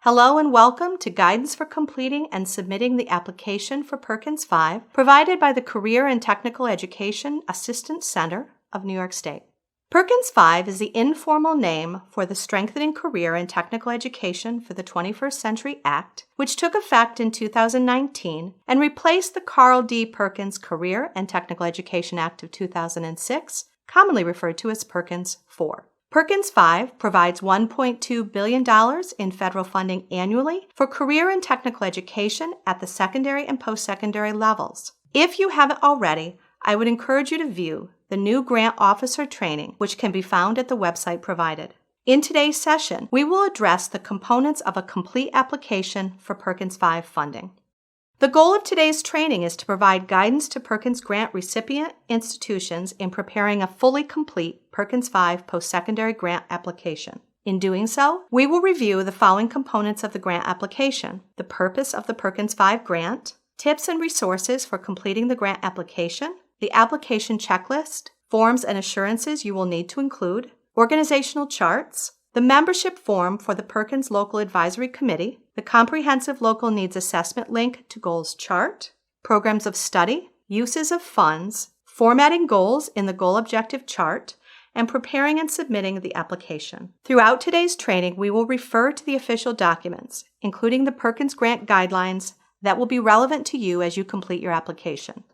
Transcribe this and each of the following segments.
Hello and welcome to Guidance for Completing and Submitting the Application for Perkins V, provided by the Career and Technical Education Assistance Center of New York State. Perkins V is the informal name for the Strengthening Career and Technical Education for the 21st Century Act, which took effect in 2019 and replaced the Carl D. Perkins Career and Technical Education Act of 2006, commonly referred to as Perkins IV. Perkins V provides $1.2 billion in federal funding annually for career and technical education at the secondary and post-secondary levels. If you haven't already, I would encourage you to view the new grant officer training, which can be found at the website provided. In today's session, we will address the components of a complete application for Perkins V funding. The goal of today's training is to provide guidance to Perkins Grant recipient institutions in preparing a fully complete Perkins V post-secondary grant application. In doing so, we will review the following components of the grant application: the purpose of the Perkins V grant, tips and resources for completing the grant application, the application checklist, forms and assurances you will need to include, organizational charts, the membership form for the Perkins Local Advisory Committee, the Comprehensive Local Needs Assessment link to Goals chart, programs of study, uses of funds, formatting goals in the Goal Objective chart, and preparing and submitting the application. Throughout today's training, we will refer to the official documents, including the Perkins Grant guidelines that will be relevant to you as you complete your application.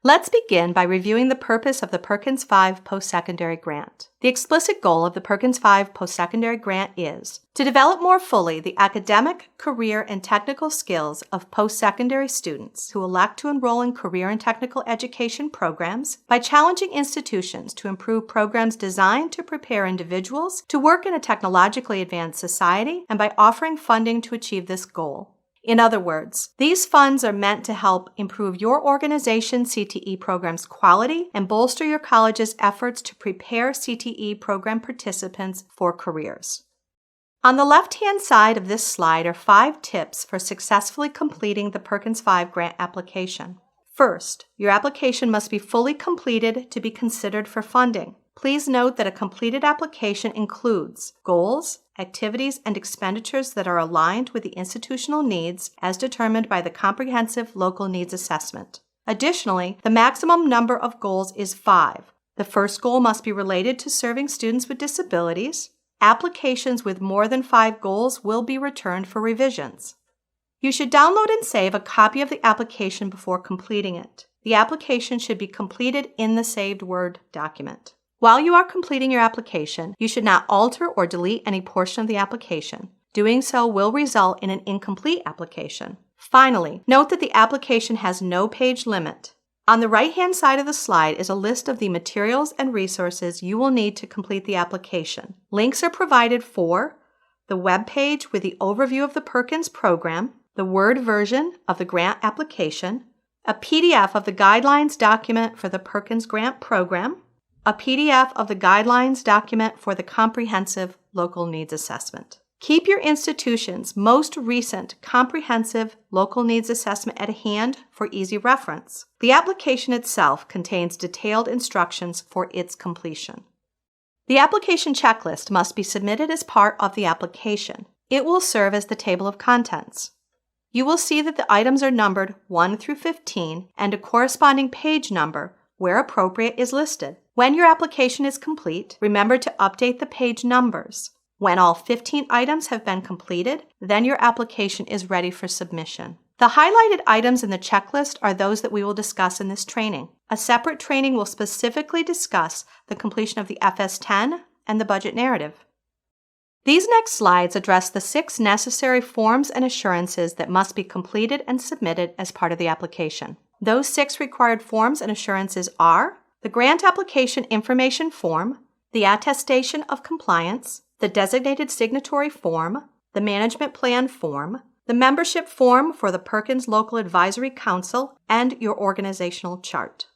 Let's begin by reviewing the purpose of the Perkins V Post-Secondary Grant. The explicit goal of the Perkins V Post-Secondary Grant is to develop more fully the academic, career, and technical skills of post-secondary students who elect to enroll in career and technical education programs by challenging institutions to improve programs designed to prepare individuals to work in a technologically advanced society and by offering funding to achieve this goal. In other words, these funds are meant to help improve your organization's CTE program's quality and bolster your college's efforts to prepare CTE program participants for careers. On the left-hand side of this slide are 5 tips for successfully completing the Perkins V grant application. First, your application must be fully completed to be considered for funding. Please note that a completed application includes goals, activities, and expenditures that are aligned with the institutional needs as determined by the Comprehensive Local Needs Assessment. Additionally, the maximum number of goals is 5. The first goal must be related to serving students with disabilities. Applications with more than 5 goals will be returned for revisions. You should download and save a copy of the application before completing it. The application should be completed in the saved Word document. While you are completing your application, you should not alter or delete any portion of the application. Doing so will result in an incomplete application. Finally, note that the application has no page limit. On the right-hand side of the slide is a list of the materials and resources you will need to complete the application. Links are provided for the web page with the overview of the Perkins program, the Word version of the grant application, a PDF of the guidelines document for the Perkins Grant program, a PDF of the guidelines document for the Comprehensive Local Needs Assessment. Keep your institution's most recent Comprehensive Local Needs Assessment at hand for easy reference. The application itself contains detailed instructions for its completion. The application checklist must be submitted as part of the application. It will serve as the table of contents. You will see that the items are numbered 1 through 15 and a corresponding page number, where appropriate, is listed. When your application is complete, remember to update the page numbers. When all 15 items have been completed, then your application is ready for submission. The highlighted items in the checklist are those that we will discuss in this training. A separate training will specifically discuss the completion of the FS10 and the budget narrative. These next slides address the 6 necessary forms and assurances that must be completed and submitted as part of the application. Those 6 required forms and assurances are the Grant Application Information Form, the Attestation of Compliance, the Designated Signatory Form, the Management Plan Form, the Membership Form for the Perkins Local Advisory Council, and your Organizational Chart.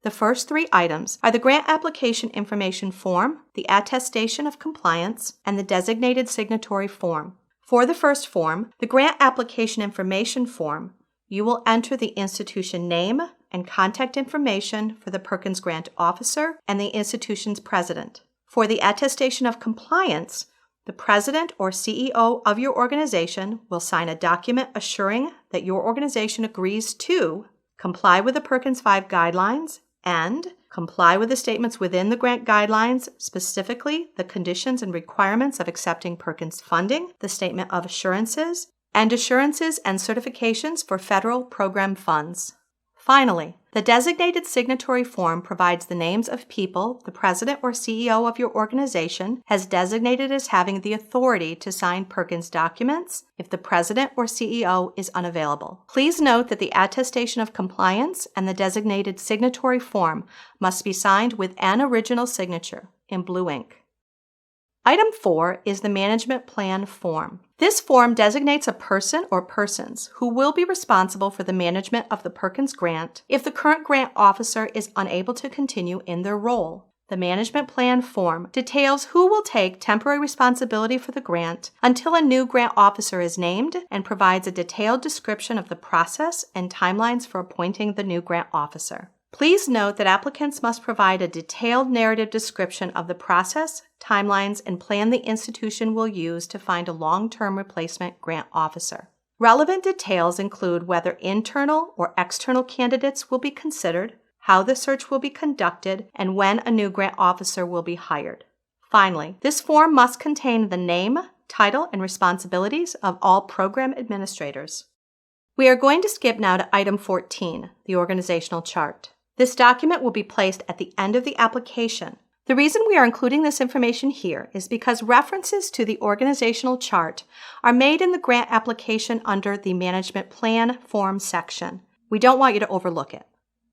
The first 3 items are the Grant Application Information Form, the Attestation of Compliance, and the Designated Signatory Form. For the first form, the Grant Application Information Form, you will enter the institution name and contact information for the Perkins Grant officer and the institution's president. For the attestation of compliance, The president or CEO of your organization will sign a document assuring that your organization agrees to comply with the Perkins V guidelines and comply with the statements within the grant guidelines, specifically the conditions and requirements of accepting Perkins funding, the statement of assurances, and assurances and certifications for federal program funds. Finally, the designated signatory form provides the names of people the president or CEO of your organization has designated as having the authority to sign Perkins documents if the president or CEO is unavailable. Please note that the attestation of compliance and the designated signatory form must be signed with an original signature in blue ink. Item 4 is the management plan form. This form designates a person or persons who will be responsible for the management of the Perkins Grant if the current grant officer is unable to continue in their role. The management plan form details who will take temporary responsibility for the grant until a new grant officer is named and provides a detailed description of the process and timelines for appointing the new grant officer. Please note that applicants must provide a detailed narrative description of the process, timelines, and plan the institution will use to find a long-term replacement grant officer. Relevant details include whether internal or external candidates will be considered, how the search will be conducted, and when a new grant officer will be hired. Finally, this form must contain the name, title, and responsibilities of all program administrators. We are going to skip now to item 14, the organizational chart. This document will be placed at the end of the application. The reason we are including this information here is because references to the organizational chart are made in the grant application under the Management Plan Form section. We don't want you to overlook it.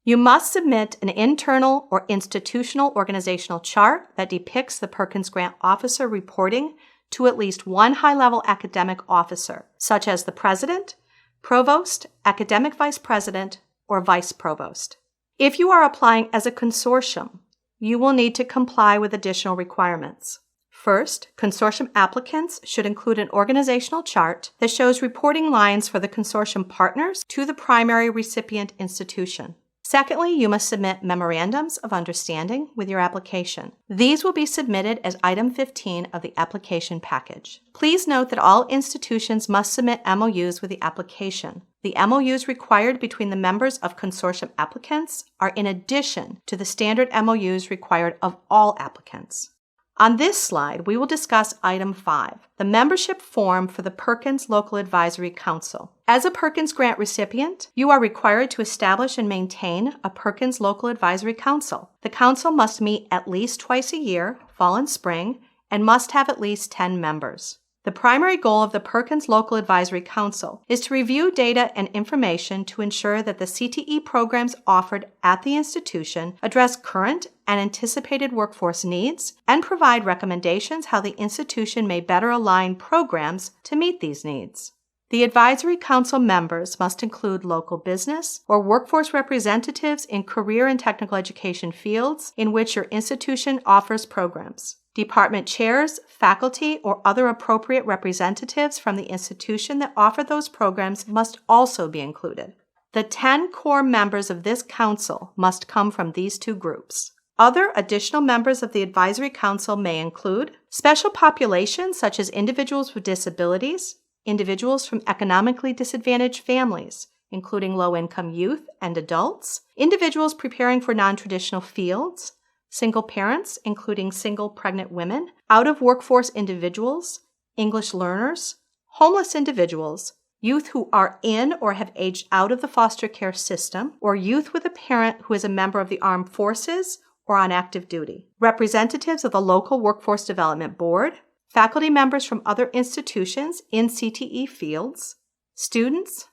You must submit an internal or institutional organizational chart that depicts the Perkins Grant officer reporting to at least one high-level academic officer, such as the president, provost, academic vice president, or vice provost. If you are applying as a consortium, you will need to comply with additional requirements. First, consortium applicants should include an organizational chart that shows reporting lines for the consortium partners to the primary recipient institution. Secondly, you must submit memorandums of understanding with your application. These will be submitted as item 15 of the application package. Please note that all institutions must submit MOUs with the application. The MOUs required between the members of consortium applicants are in addition to the standard MOUs required of all applicants. On this slide, we will discuss item 5, the membership form for the Perkins Local Advisory Council. As a Perkins Grant recipient, you are required to establish and maintain a Perkins Local Advisory Council. The council must meet at least twice a year, fall and spring, and must have at least 10 members. The primary goal of the Perkins Local Advisory Council is to review data and information to ensure that the CTE programs offered at the institution address current and anticipated workforce needs and provide recommendations how the institution may better align programs to meet these needs. The Advisory Council members must include local business or workforce representatives in career and technical education fields in which your institution offers programs. Department chairs, faculty, or other appropriate representatives from the institution that offer those programs must also be included. The 10 core members of this council must come from these two groups. Other additional members of the Advisory Council may include special populations such as individuals with disabilities, individuals from economically disadvantaged families, including low-income youth and adults, individuals preparing for non-traditional fields, single parents, including single pregnant women, out-of-workforce individuals, English learners, homeless individuals, youth who are in or have aged out of the foster care system, or youth with a parent who is a member of the armed forces or on active duty, representatives of the local Workforce Development Board, faculty members from other institutions in CTE fields, students,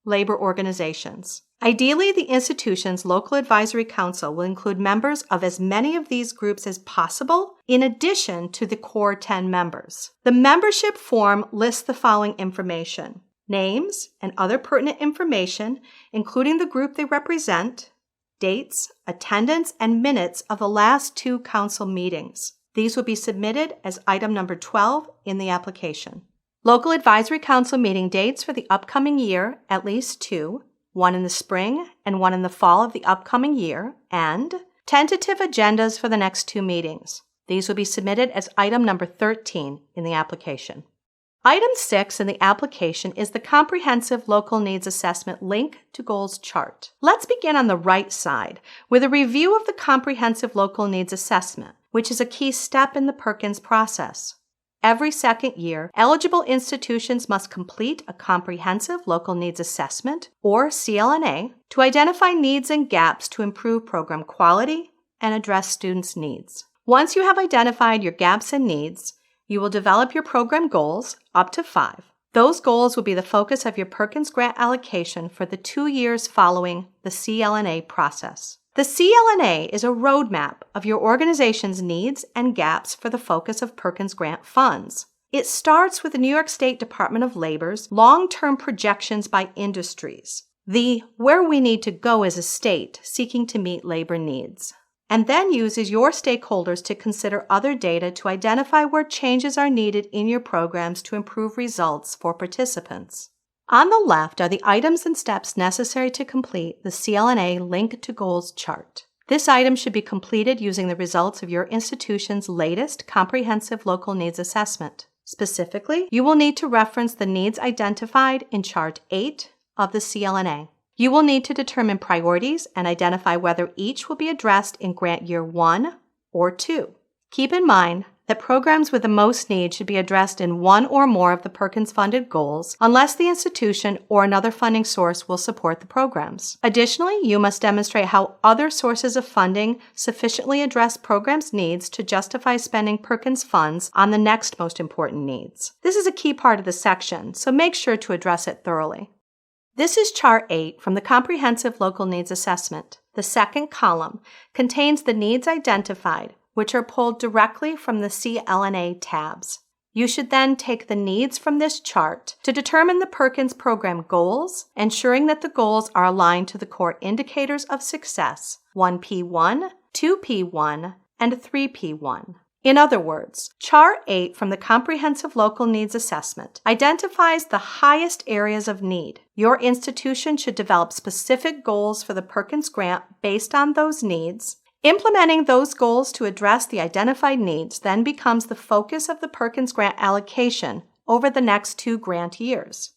labor organizations. Ideally, the institution's local advisory council will include members of as many of these groups as possible, in addition to the core 10 members. The membership form lists the following information: names and other pertinent information, including the group they represent, dates, attendance, and minutes of the last 2 council meetings. These will be submitted as item number 12 in the application. Local Advisory Council meeting dates for the upcoming year, at least 2, one in the spring and one in the fall of the upcoming year, and tentative agendas for the next 2 meetings. These will be submitted as item number 13 in the application. Item 6 in the application is the Comprehensive Local Needs Assessment Link to Goals chart. Let's begin on the right side with a review of the Comprehensive Local Needs Assessment, which is a key step in the Perkins process. Every second year, eligible institutions must complete a Comprehensive Local Needs Assessment, or CLNA, to identify needs and gaps to improve program quality and address students' needs. Once you have identified your gaps and needs, you will develop your program goals, up to 5. Those goals will be the focus of your Perkins Grant allocation for the 2 years following the CLNA process. The CLNA is a roadmap of your organization's needs and gaps for the focus of Perkins Grant funds. It starts with the New York State Department of Labor's long-term projections by industries, the where we need to go as a state seeking to meet labor needs, and then uses your stakeholders to consider other data to identify where changes are needed in your programs to improve results for participants. On the left are the items and steps necessary to complete the CLNA Link to Goals chart. This item should be completed using the results of your institution's latest Comprehensive Local Needs Assessment. Specifically, you will need to reference the needs identified in Chart 8 of the CLNA. You will need to determine priorities and identify whether each will be addressed in grant year 1 or 2. Keep in mind that programs with the most need should be addressed in one or more of the Perkins-funded goals unless the institution or another funding source will support the programs. Additionally, you must demonstrate how other sources of funding sufficiently address programs' needs to justify spending Perkins funds on the next most important needs. This is a key part of the section, so make sure to address it thoroughly. This is Chart 8 from the Comprehensive Local Needs Assessment. The second column contains the needs identified, which are pulled directly from the CLNA tabs. You should then take the needs from this chart to determine the Perkins program goals, ensuring that the goals are aligned to the core indicators of success, 1P1, 2P1, and 3P1. In other words, Chart 8 from the Comprehensive Local Needs Assessment identifies the highest areas of need. Your institution should develop specific goals for the Perkins Grant based on those needs. Implementing those goals to address the identified needs then becomes the focus of the Perkins Grant allocation over the next 2 grant years.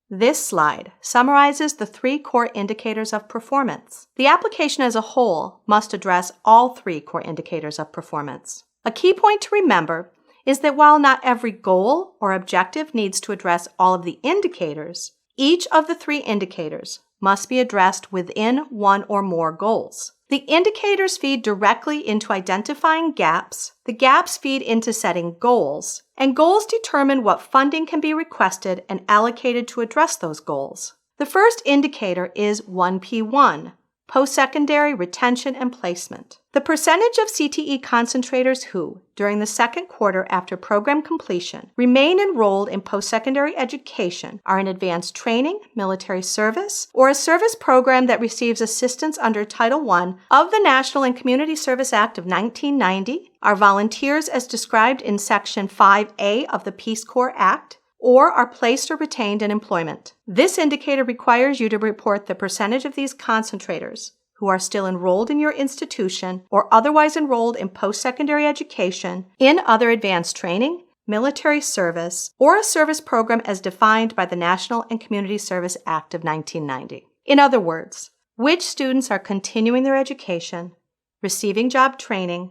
This slide summarizes the 3 core indicators of performance. The application as a whole must address all 3 core indicators of performance. A key point to remember is that while not every goal or objective needs to address all of the indicators, each of the 3 indicators must be addressed within one or more goals. The indicators feed directly into identifying gaps, the gaps feed into setting goals, and goals determine what funding can be requested and allocated to address those goals. The first indicator is 1P1, Postsecondary Retention and Placement. The percentage of CTE concentrators who, during the second quarter after program completion, remain enrolled in postsecondary education are in advanced training, military service, or a service program that receives assistance under Title I of the National and Community Service Act of 1990, are volunteers as described in Section 5A of the Peace Corps Act, or are placed or retained in employment. This indicator requires you to report the percentage of these concentrators who are still enrolled in your institution or otherwise enrolled in post-secondary education, in other advanced training, military service, or a service program as defined by the National and Community Service Act of 1990. In other words, which students are continuing their education, receiving job training,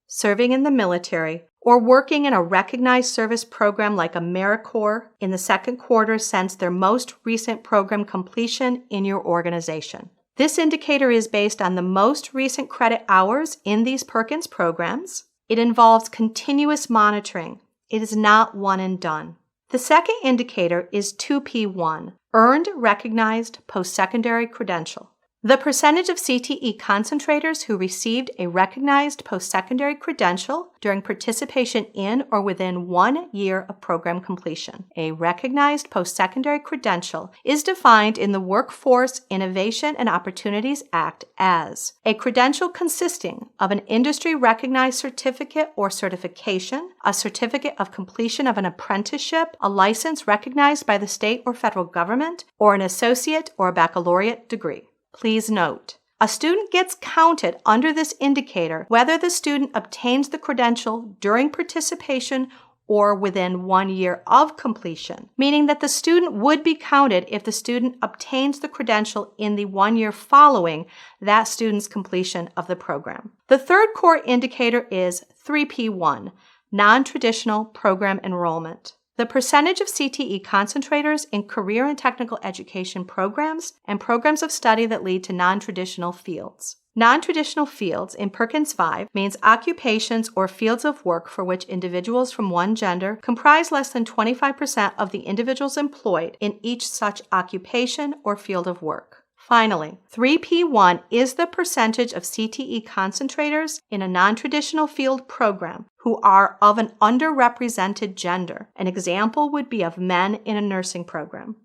serving in the military, or working in a recognized service program like AmeriCorps in the second quarter since their most recent program completion in your organization. This indicator is based on the most recent credit hours in these Perkins programs. It involves continuous monitoring. It is not one and done. The second indicator is 2P1, Earned Recognized Postsecondary Credential. The percentage of CTE concentrators who received a recognized postsecondary credential during participation in or within 1 year of program completion. A recognized postsecondary credential is defined in the Workforce Innovation and Opportunities Act as a credential consisting of an industry-recognized certificate or certification, a certificate of completion of an apprenticeship, a license recognized by the state or federal government, or an associate or baccalaureate degree. Please note, A student gets counted under this indicator whether the student obtains the credential during participation or within 1 year of completion, meaning that the student would be counted if the student obtains the credential in the 1 year following that student's completion of the program. The third core indicator is 3P1, non-traditional program enrollment. The percentage of CTE concentrators in career and technical education programs and programs of study that lead to non-traditional fields. Non-traditional fields in Perkins V means occupations or fields of work for which individuals from one gender comprise less than 25% of the individuals employed in each such occupation or field of work. Finally, 3P1 is the percentage of CTE concentrators in a non-traditional field program who are of an underrepresented gender. An example would be of men in a nursing program.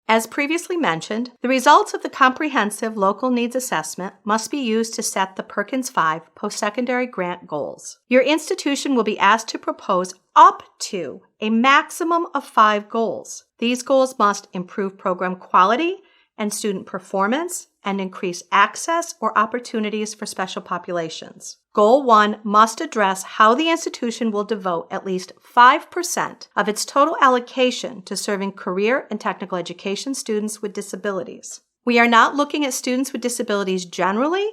As previously mentioned, the results of the Comprehensive Local Needs Assessment must be used to set the Perkins V Postsecondary Grant goals. Your institution will be asked to propose up to a maximum of 5 goals. These goals must improve program quality and student performance and increase access or opportunities for special populations. Goal 1 must address how the institution will devote at least 5% of its total allocation to serving career and technical education students with disabilities. We are not looking at students with disabilities generally.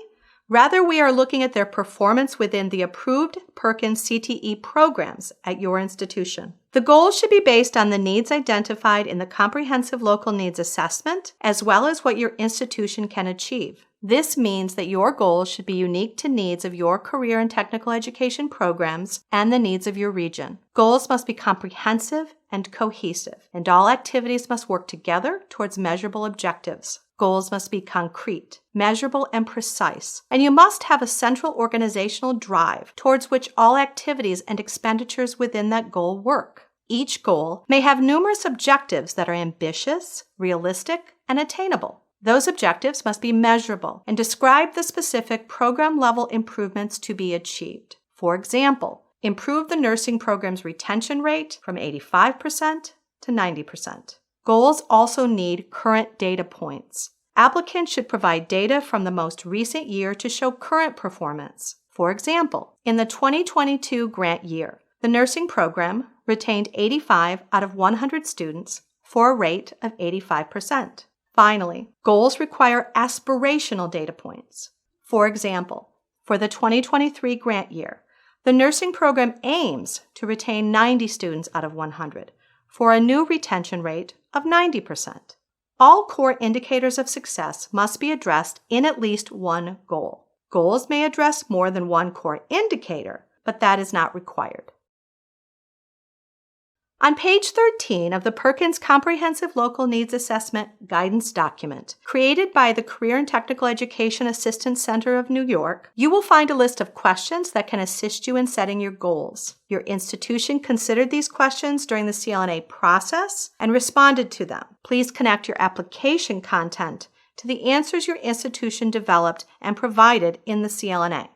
Rather, we are looking at their performance within the approved Perkins CTE programs at your institution. The goals should be based on the needs identified in the Comprehensive Local Needs Assessment, as well as what your institution can achieve. This means that your goals should be unique to needs of your career and technical education programs and the needs of your region. Goals must be comprehensive and cohesive, and all activities must work together towards measurable objectives. Goals must be concrete, measurable, and precise, and you must have a central organizational drive towards which all activities and expenditures within that goal work. Each goal may have numerous objectives that are ambitious, realistic, and attainable. Those objectives must be measurable and describe the specific program-level improvements to be achieved. For example, improve the nursing program's retention rate from 85% to 90%. Goals also need current data points. Applicants should provide data from the most recent year to show current performance. For example, in the 2022 grant year, the nursing program retained 85 out of 100 students for a rate of 85%. Finally, goals require aspirational data points. For example, for the 2023 grant year, the nursing program aims to retain 90 students out of 100 for a new retention rate of 90%. All core indicators of success must be addressed in at least one goal. Goals may address more than one core indicator, but that is not required. On page 13 of the Perkins Comprehensive Local Needs Assessment Guidance document, created by the Career and Technical Education Assistance Center of New York, you will find a list of questions that can assist you in setting your goals. Your institution considered these questions during the CLNA process and responded to them. Please connect your application content to the answers your institution developed and provided in the CLNA.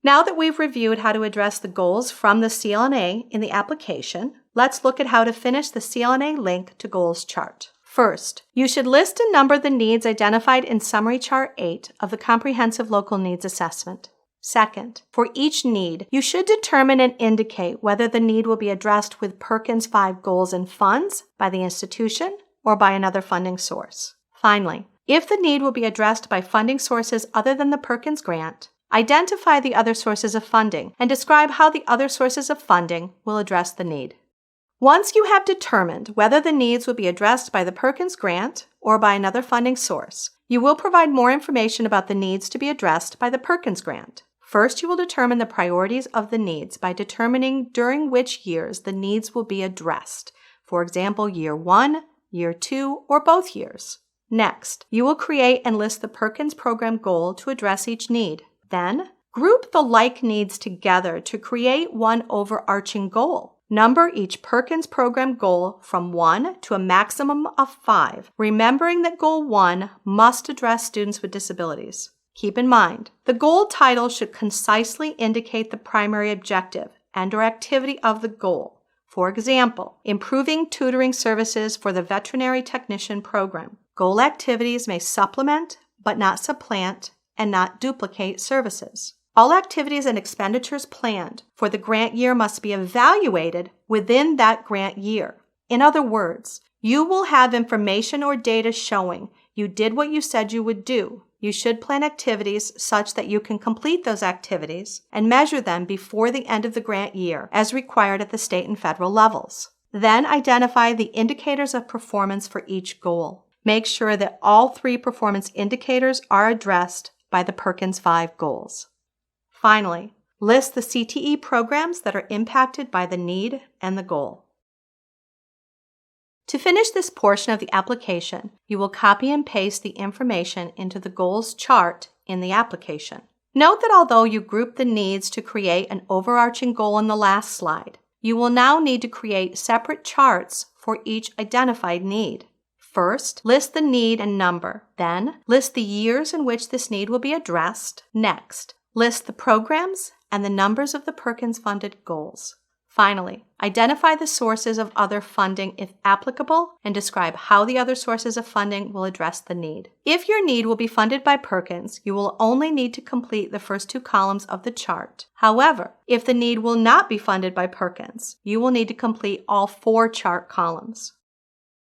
Now that we've reviewed how to address the goals from the CLNA in the application, let's look at how to finish the CLNA link to goals chart. First, you should list and number the needs identified in Summary Chart 8 of the Comprehensive Local Needs Assessment. Second, for each need, you should determine and indicate whether the need will be addressed with Perkins V goals and funds by the institution or by another funding source. Finally, if the need will be addressed by funding sources other than the Perkins Grant, identify the other sources of funding and describe how the other sources of funding will address the need. Once you have determined whether the needs will be addressed by the Perkins Grant or by another funding source, you will provide more information about the needs to be addressed by the Perkins Grant. First, you will determine the priorities of the needs by determining during which years the needs will be addressed. For example, year 1, year 2, or both years. Next, you will create and list the Perkins program goal to address each need. Then, group the like needs together to create one overarching goal. Number each Perkins program goal from 1 to a maximum of 5, remembering that Goal 1 must address students with disabilities. Keep in mind, the goal title should concisely indicate the primary objective and/or activity of the goal. For example, improving tutoring services for the veterinary technician program. Goal activities may supplement, but not supplant, and not duplicate services. All activities and expenditures planned for the grant year must be evaluated within that grant year. In other words, you will have information or data showing you did what you said you would do. You should plan activities such that you can complete those activities and measure them before the end of the grant year as required at the state and federal levels. Then identify the indicators of performance for each goal. Make sure that all 3 performance indicators are addressed by the Perkins V goals. Finally, list the CTE programs that are impacted by the need and the goal. To finish this portion of the application, you will copy and paste the information into the goals chart in the application. Note that although you grouped the needs to create an overarching goal in the last slide, you will now need to create separate charts for each identified need. First, list the need and number. Then, list the years in which this need will be addressed. Next, list the programs and the numbers of the Perkins-funded goals. Finally, identify the sources of other funding if applicable and describe how the other sources of funding will address the need. If your need will be funded by Perkins, you will only need to complete the first 2 columns of the chart. However, if the need will not be funded by Perkins, you will need to complete all 4 chart columns.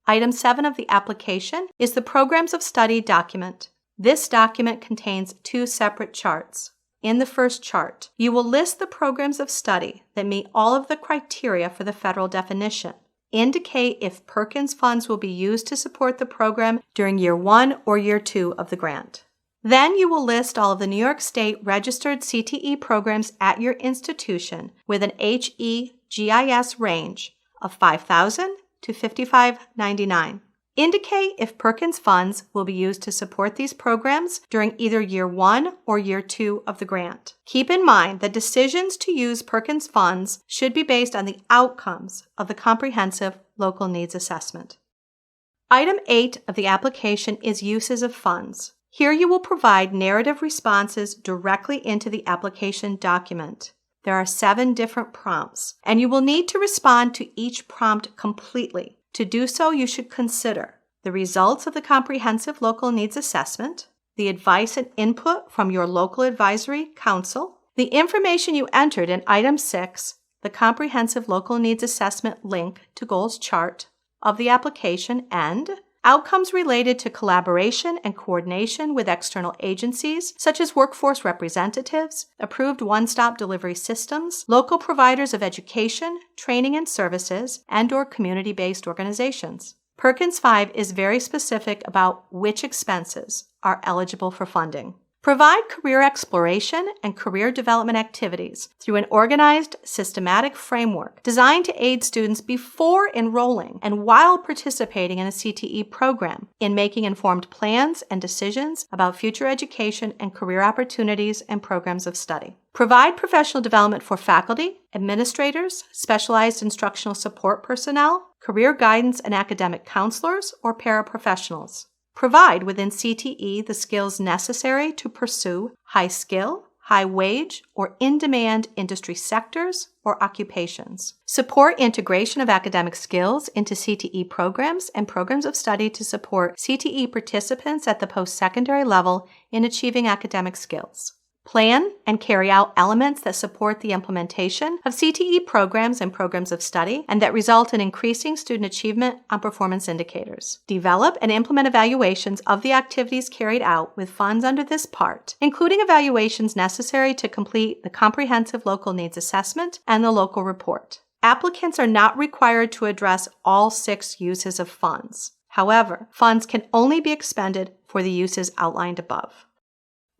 Item 7 of the application is the Programs of Study document. This document contains 2 separate charts. In the first chart, you will list the programs of study that meet all of the criteria for the federal definition. Indicate if Perkins funds will be used to support the program during year 1 or year 2 of the grant. Then you will list all of the New York State registered CTE programs at your institution with an HEGIS range of $5,000 to $5,599. Indicate if Perkins funds will be used to support these programs during either year 1 or year 2 of the grant. Keep in mind that decisions to use Perkins funds should be based on the outcomes of the Comprehensive Local Needs Assessment. Item 8 of the application is uses of funds. Here you will provide narrative responses directly into the application document. There are 7 different prompts, and you will need to respond to each prompt completely. To do so, you should consider the results of the Comprehensive Local Needs Assessment, the advice and input from your local advisory council, the information you entered in Item 6, the Comprehensive Local Needs Assessment link to goals chart of the application, and outcomes related to collaboration and coordination with external agencies such as workforce representatives, approved one-stop delivery systems, local providers of education, training and services, and/or community-based organizations. Perkins V is very specific about which expenses are eligible for funding. Provide career exploration and career development activities through an organized, systematic framework designed to aid students before enrolling and while participating in a CTE program in making informed plans and decisions about future education and career opportunities and programs of study. Provide professional development for faculty, administrators, specialized instructional support personnel, career guidance and academic counselors, or paraprofessionals. Provide within CTE the skills necessary to pursue high-skill, high-wage, or in-demand industry sectors or occupations. Support integration of academic skills into CTE programs and programs of study to support CTE participants at the post-secondary level in achieving academic skills. Plan and carry out elements that support the implementation of CTE programs and programs of study and that result in increasing student achievement on performance indicators. Develop and implement evaluations of the activities carried out with funds under this part, including evaluations necessary to complete the Comprehensive Local Needs Assessment and the local report. Applicants are not required to address all 6 uses of funds. However, funds can only be expended for the uses outlined above.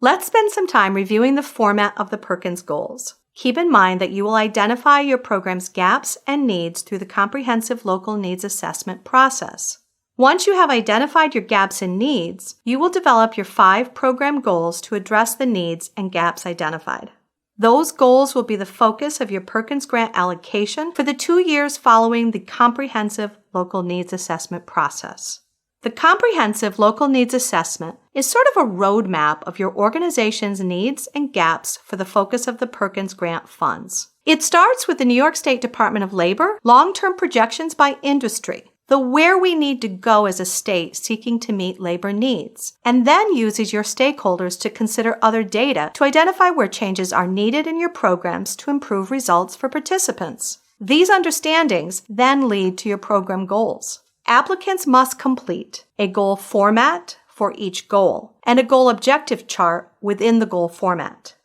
Let's spend some time reviewing the format of the Perkins goals. Keep in mind that you will identify your program's gaps and needs through the Comprehensive Local Needs Assessment process. Once you have identified your gaps and needs, you will develop your 5 program goals to address the needs and gaps identified. Those goals will be the focus of your Perkins Grant allocation for the 2 years following the Comprehensive Local Needs Assessment process. The Comprehensive Local Needs Assessment is sort of a roadmap of your organization's needs and gaps for the focus of the Perkins Grant funds. It starts with the New York State Department of Labor long-term projections by industry, the where we need to go as a state seeking to meet labor needs, and then uses your stakeholders to consider other data to identify where changes are needed in your programs to improve results for participants. These understandings then lead to your program goals. Applicants must complete a goal format for each goal and a goal objective chart within the goal format.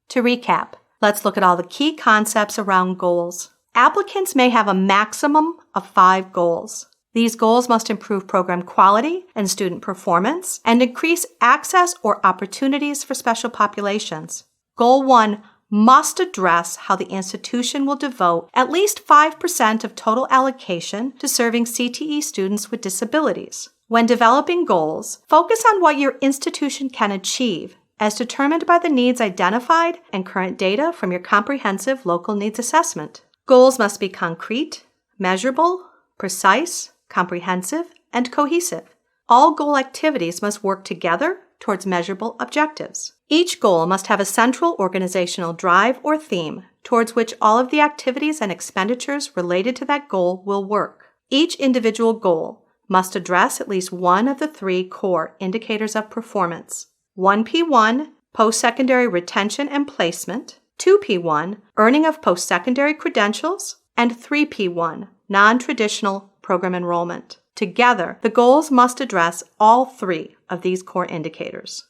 To recap, let's look at all the key concepts around goals. Applicants may have a maximum of 5 goals. These goals must improve program quality and student performance and increase access or opportunities for special populations. Goal 1 must address how the institution will devote at least 5% of total allocation to serving CTE students with disabilities. When developing goals, focus on what your institution can achieve as determined by the needs identified and current data from your comprehensive local needs assessment. Goals must be concrete, measurable, precise, comprehensive, and cohesive. All goal activities must work together towards measurable objectives. Each goal must have a central organizational drive or theme towards which all of the activities and expenditures related to that goal will work. Each individual goal must address at least one of the 3 core indicators of performance. 1P1, post-secondary retention and placement, 2P1, earning of post-secondary credentials, and 3P1, non-traditional program enrollment. Together, the goals must address all 3 of these core indicators.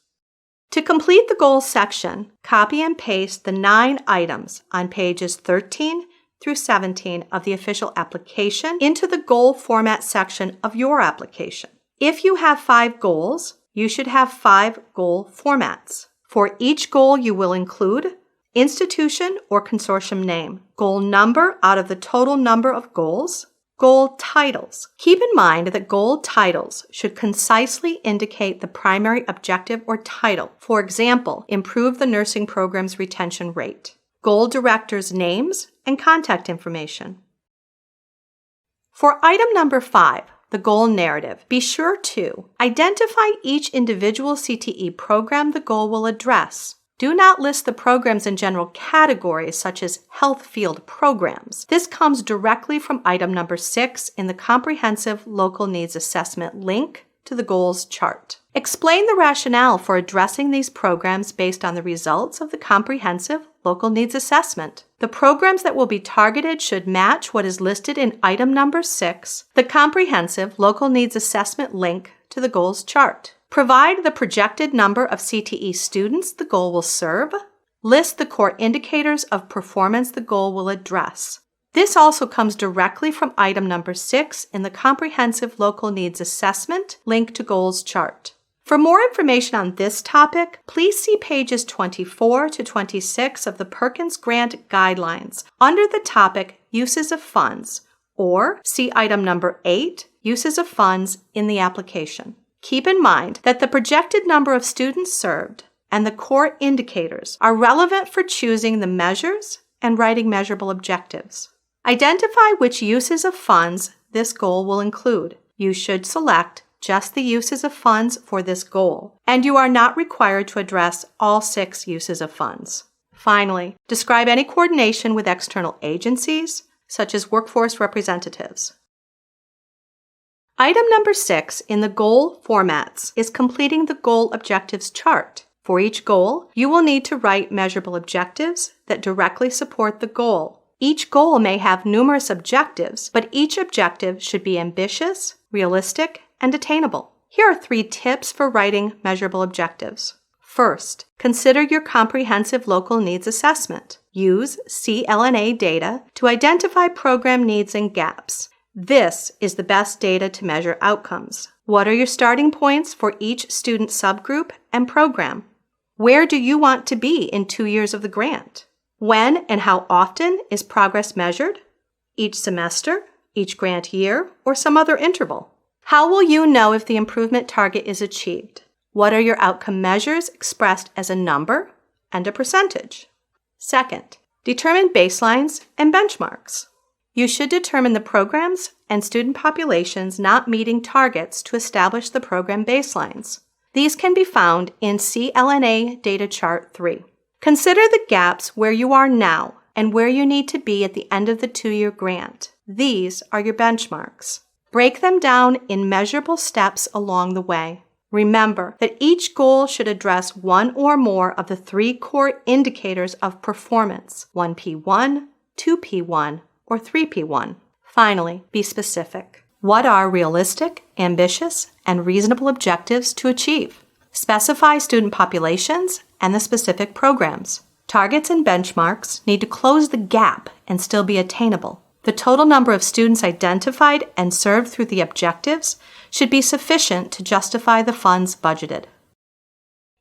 To complete the goals section, copy and paste the 9 items on pages 13 through 17 of the official application into the goal format section of your application. If you have 5 goals, you should have 5 goal formats. For each goal, you will include institution or consortium name, goal number out of the total number of goals, goal titles. Keep in mind that goal titles should concisely indicate the primary objective or title. For example, improve the nursing program's retention rate. Goal directors' names and contact information. For item number 5, the goal narrative, be sure to identify each individual CTE program the goal will address. Do not list the programs in general categories such as health field programs. This comes directly from item number 6 in the Comprehensive Local Needs Assessment link to the goals chart. Explain the rationale for addressing these programs based on the results of the Comprehensive Local Needs Assessment. The programs that will be targeted should match what is listed in item number 6, the Comprehensive Local Needs Assessment link to the goals chart. Provide the projected number of CTE students the goal will serve. List the core indicators of performance the goal will address. This also comes directly from item number 6 in the Comprehensive Local Needs Assessment link to goals chart. For more information on this topic, please see pages 24 to 26 of the Perkins Grant Guidelines under the topic Uses of Funds, or see item number 8, Uses of Funds in the application. Keep in mind that the projected number of students served and the core indicators are relevant for choosing the measures and writing measurable objectives. Identify which uses of funds this goal will include. You should select just the uses of funds for this goal, and you are not required to address all 6 uses of funds. Finally, describe any coordination with external agencies, such as workforce representatives. Item number 6 in the goal formats is completing the goal objectives chart. For each goal, you will need to write measurable objectives that directly support the goal. Each goal may have numerous objectives, but each objective should be ambitious, realistic, and attainable. Here are 3 tips for writing measurable objectives. First, consider your comprehensive local needs assessment. Use CLNA data to identify program needs and gaps. This is the best data to measure outcomes. What are your starting points for each student subgroup and program? Where do you want to be in 2 years of the grant? When and how often is progress measured? Each semester, each grant year, or some other interval? How will you know if the improvement target is achieved? What are your outcome measures expressed as a number and a percentage? Second, determine baselines and benchmarks. You should determine the programs and student populations not meeting targets to establish the program baselines. These can be found in CLNA Data Chart 3. Consider the gaps where you are now and where you need to be at the end of the 2-year grant. These are your benchmarks. Break them down in measurable steps along the way. Remember that each goal should address one or more of the 3 core indicators of performance, 1P1, 2P1, or 3P1. Finally, be specific. What are realistic, ambitious, and reasonable objectives to achieve? Specify student populations and the specific programs. Targets and benchmarks need to close the gap and still be attainable. The total number of students identified and served through the objectives should be sufficient to justify the funds budgeted.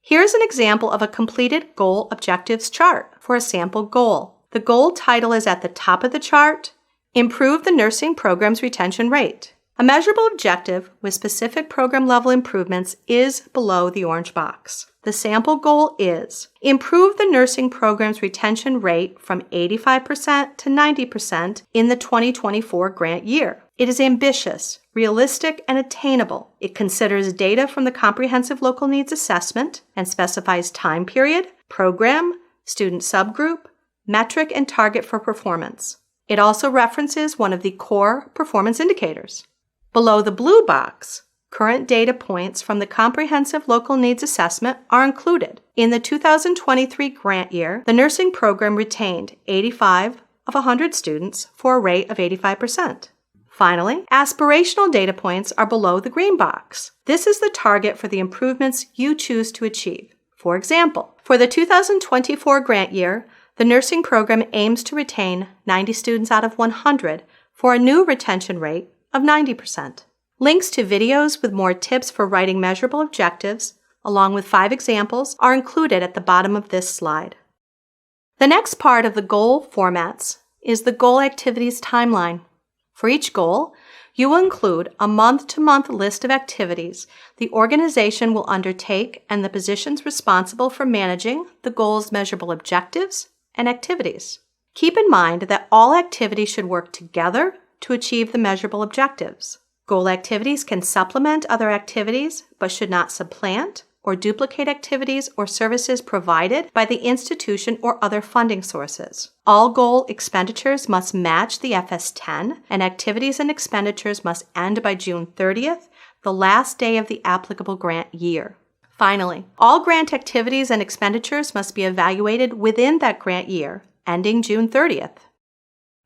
Here's an example of a completed goal objectives chart for a sample goal. The goal title is at the top of the chart, Improve the Nursing Program's Retention Rate. A measurable objective with specific program level improvements is below the orange box. The sample goal is improve the nursing program's retention rate from 85% to 90% in the 2024 grant year. It is ambitious, realistic, and attainable. It considers data from the Comprehensive Local Needs Assessment and specifies time period, program, student subgroup, metric, and target for performance. It also references one of the core performance indicators. Below the blue box, current data points from the Comprehensive Local Needs Assessment are included. In the 2023 grant year, the nursing program retained 85 of 100 students for a rate of 85%. Finally, aspirational data points are below the green box. This is the target for the improvements you choose to achieve. For example, for the 2024 grant year, the nursing program aims to retain 90 students out of 100 for a new retention rate of 90%. Links to videos with more tips for writing measurable objectives, along with 5 examples, are included at the bottom of this slide. The next part of the goal formats is the goal activities timeline. For each goal, you will include a month-to-month list of activities the organization will undertake and the positions responsible for managing the goal's measurable objectives and activities. Keep in mind that all activities should work together to achieve the measurable objectives. Goal activities can supplement other activities, but should not supplant or duplicate activities or services provided by the institution or other funding sources. All goal expenditures must match the FS10, and activities and expenditures must end by June 30th, the last day of the applicable grant year. Finally, all grant activities and expenditures must be evaluated within that grant year, ending June 30th.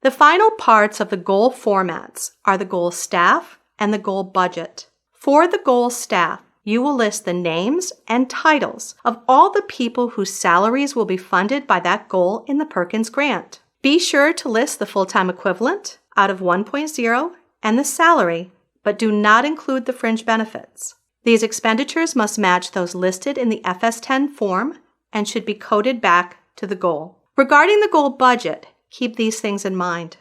The final parts of the goal formats are the goal staff and the goal budget. For the goal staff, you will list the names and titles of all the people whose salaries will be funded by that goal in the Perkins Grant. Be sure to list the full-time equivalent out of 1.0 and the salary, but do not include the fringe benefits. These expenditures must match those listed in the FS10 form and should be coded back to the goal. Regarding the goal budget, keep these things in mind.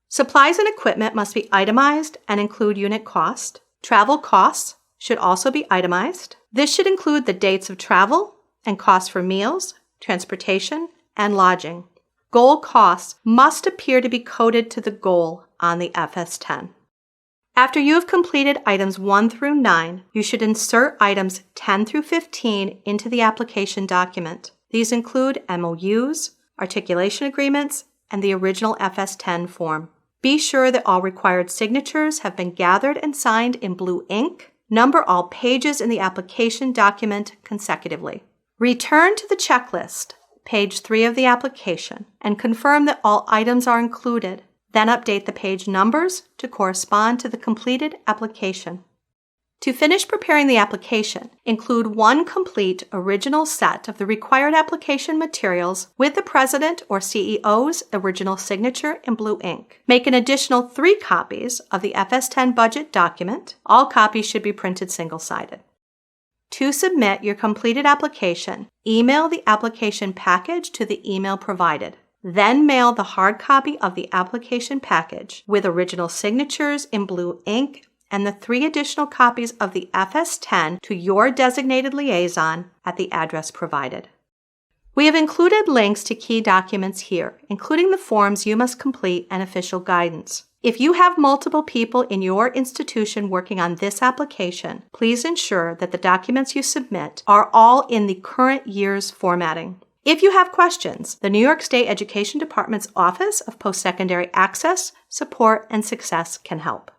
Supplies and equipment must be itemized and include unit cost. Travel costs should also be itemized. This should include the dates of travel and costs for meals, transportation, and lodging. Goal costs must appear to be coded to the goal on the FS10. After you have completed items 1 through 9, you should insert items 10 through 15 into the application document. These include MOUs, articulation agreements, and the original FS10 form. Be sure that all required signatures have been gathered and signed in blue ink. Number all pages in the application document consecutively. Return to the checklist, page 3 of the application, and confirm that all items are included. Then update the page numbers to correspond to the completed application. To finish preparing the application, include one complete original set of the required application materials with the president or CEO's original signature in blue ink. Make an additional 3 copies of the FS10 budget document. All copies should be printed single-sided. To submit your completed application, email the application package to the email provided. Then mail the hard copy of the application package with original signatures in blue ink and the 3 additional copies of the FS10 to your designated liaison at the address provided. We have included links to key documents here, including the forms you must complete and official guidance. If you have multiple people in your institution working on this application, please ensure that the documents you submit are all in the current year's formatting. If you have questions, the New York State Education Department's Office of Postsecondary Access, Support, and Success can help.